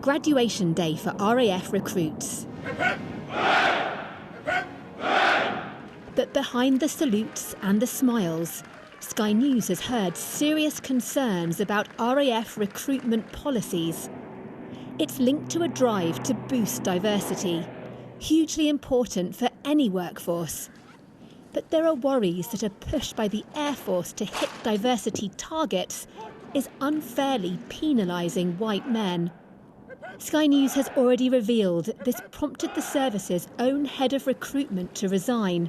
graduation day for RAF recruits. But behind the salutes and the smiles, Sky News has heard serious concerns about RAF recruitment policies. It's linked to a drive to boost diversity, hugely important for any workforce. But there are worries that a push by the Air Force to hit diversity targets is unfairly penalising white men. Sky News has already revealed this prompted the service's own head of recruitment to resign.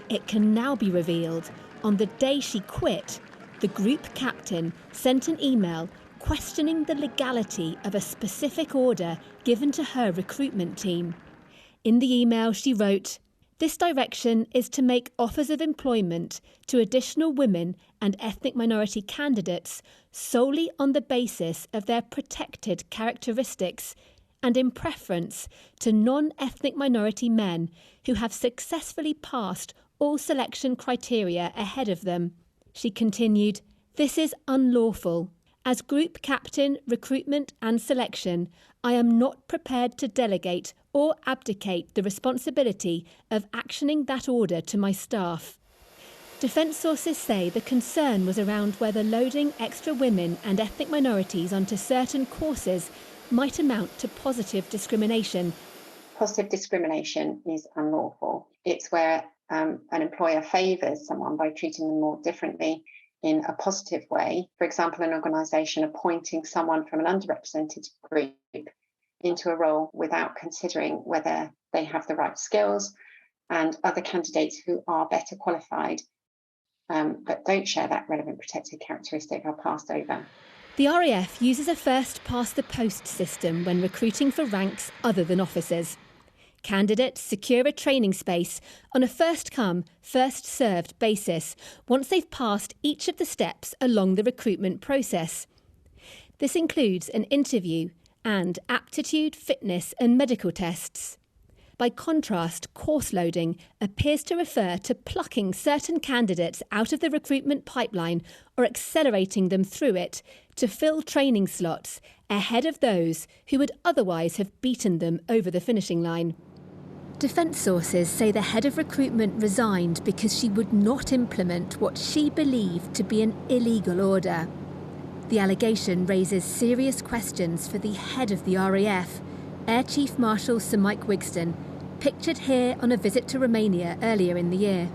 It can now be revealed on the day she quit, the group captain sent an email questioning the legality of a specific order given to her recruitment team. In the email she wrote, "This direction is to make offers of employment to additional women and ethnic minority candidates solely on the basis of their protected characteristics and in preference to non-ethnic minority men who have successfully passed all selection criteria ahead of them." She continued, "This is unlawful. As Group Captain, Recruitment and Selection, I am not prepared to delegate or abdicate the responsibility of actioning that order to my staff." Defence sources say the concern was around whether loading extra women and ethnic minorities onto certain courses might amount to positive discrimination. Positive discrimination is unlawful. It's where an employer favours someone by treating them more differently in a positive way. For example, an organisation appointing someone from an underrepresented group into a role without considering whether they have the right skills, and other candidates who are better qualified but don't share that relevant protected characteristic are passed over. The RAF uses a first-past-the-post system when recruiting for ranks other than officers. Candidates secure a training space on a first-come, first-served basis once they've passed each of the steps along the recruitment process. This includes an interview and aptitude, fitness and medical tests. By contrast, course loading appears to refer to plucking certain candidates out of the recruitment pipeline or accelerating them through it to fill training slots ahead of those who would otherwise have beaten them over the finishing line. Defence sources say the head of recruitment resigned because she would not implement what she believed to be an illegal order. The allegation raises serious questions for the head of the RAF, Air Chief Marshal Sir Mike Wigston, pictured here on a visit to Romania earlier in the year.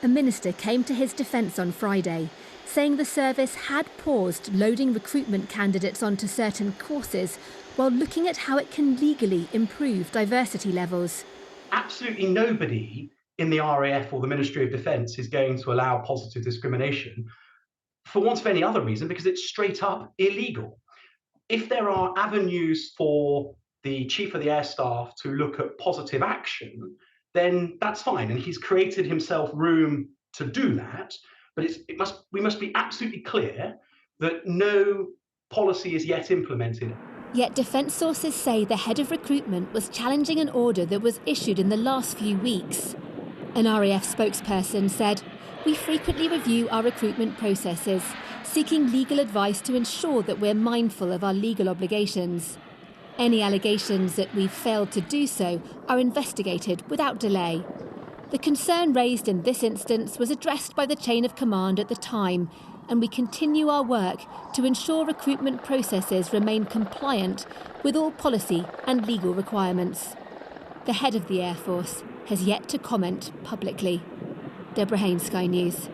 A minister came to his defence on Friday, saying the service had paused loading recruitment candidates onto certain courses while looking at how it can legally improve diversity levels. Absolutely nobody in the RAF or the Ministry of Defence is going to allow positive discrimination for want of any other reason, because it's straight up illegal. If there are avenues for the Chief of the Air Staff to look at positive action, then that's fine. And he's created himself room to do that. But we must be absolutely clear that no policy is yet implemented. Yet defence sources say the head of recruitment was challenging an order that was issued in the last few weeks. An RAF spokesperson said, "We frequently review our recruitment processes, seeking legal advice to ensure that we're mindful of our legal obligations. Any allegations that we've failed to do so are investigated without delay." The concern raised in this instance was addressed by the chain of command at the time, and we continue our work to ensure recruitment processes remain compliant with all policy and legal requirements. The head of the Air Force has yet to comment publicly. Deborah Haynes, Sky News.